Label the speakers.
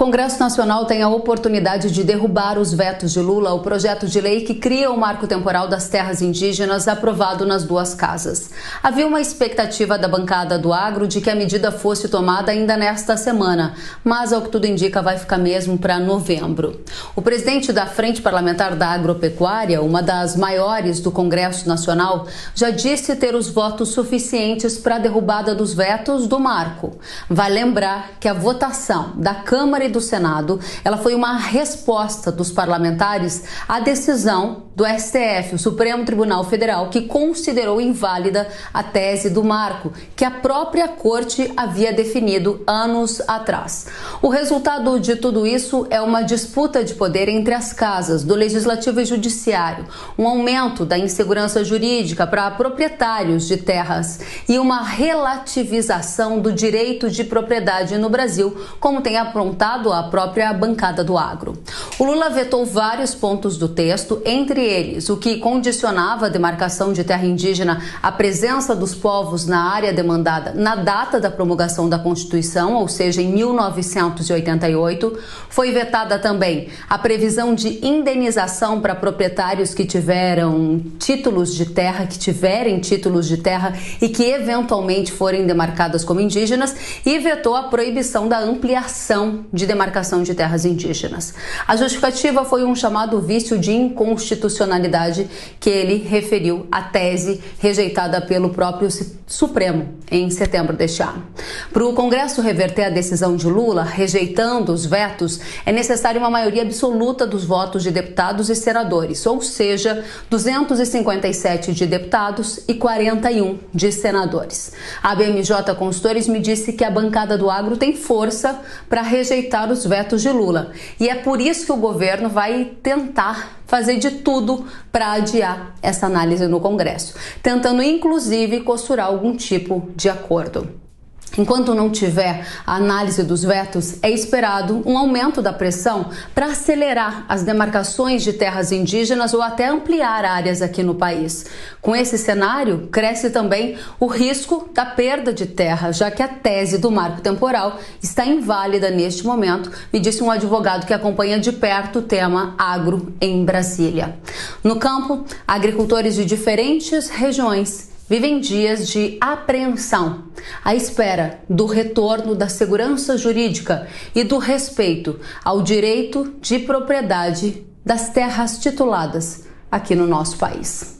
Speaker 1: Congresso Nacional tem a oportunidade de derrubar os vetos de Lula ao projeto de lei que cria o marco temporal das terras indígenas aprovado nas duas casas. Havia uma expectativa da bancada do agro de que a medida fosse tomada ainda nesta semana, mas ao que tudo indica vai ficar mesmo para novembro. O presidente da Frente Parlamentar da Agropecuária, uma das maiores do Congresso Nacional, já disse ter os votos suficientes para a derrubada dos vetos do marco. Vai lembrar que a votação da Câmara e do Senado, ela foi uma resposta dos parlamentares à decisão do STF, o Supremo Tribunal Federal, que considerou inválida a tese do marco, que a própria corte havia definido anos atrás. O resultado de tudo isso é uma disputa de poder entre as casas do Legislativo e Judiciário, um aumento da insegurança jurídica para proprietários de terras e uma relativização do direito de propriedade no Brasil, como tem apontado a própria bancada do agro. O Lula vetou vários pontos do texto, entre eles o que condicionava a demarcação de terra indígena à presença dos povos na área demandada na data da promulgação da Constituição, ou seja, em 1988. Foi vetada também a previsão de indenização para proprietários que tiverem títulos de terra e que eventualmente forem demarcadas como indígenas, e vetou a proibição da ampliação de demarcação de terras indígenas. A justificativa foi um chamado vício de inconstitucionalidade que ele referiu à tese rejeitada pelo próprio Supremo em setembro deste ano. Para o Congresso reverter a decisão de Lula, rejeitando os vetos, é necessária uma maioria absoluta dos votos de deputados e senadores, ou seja, 257 de deputados e 41 de senadores. A BMJ Consultores me disse que a bancada do agro tem força para rejeitar os vetos de Lula. E é por isso que o governo vai tentar fazer de tudo para adiar essa análise no Congresso, tentando inclusive costurar algum tipo de acordo. Enquanto não tiver a análise dos vetos, é esperado um aumento da pressão para acelerar as demarcações de terras indígenas ou até ampliar áreas aqui no país. Com esse cenário, cresce também o risco da perda de terra, já que a tese do marco temporal está inválida neste momento, me disse um advogado que acompanha de perto o tema agro em Brasília. No campo, agricultores de diferentes regiões vivem dias de apreensão, à espera do retorno da segurança jurídica e do respeito ao direito de propriedade das terras tituladas aqui no nosso país.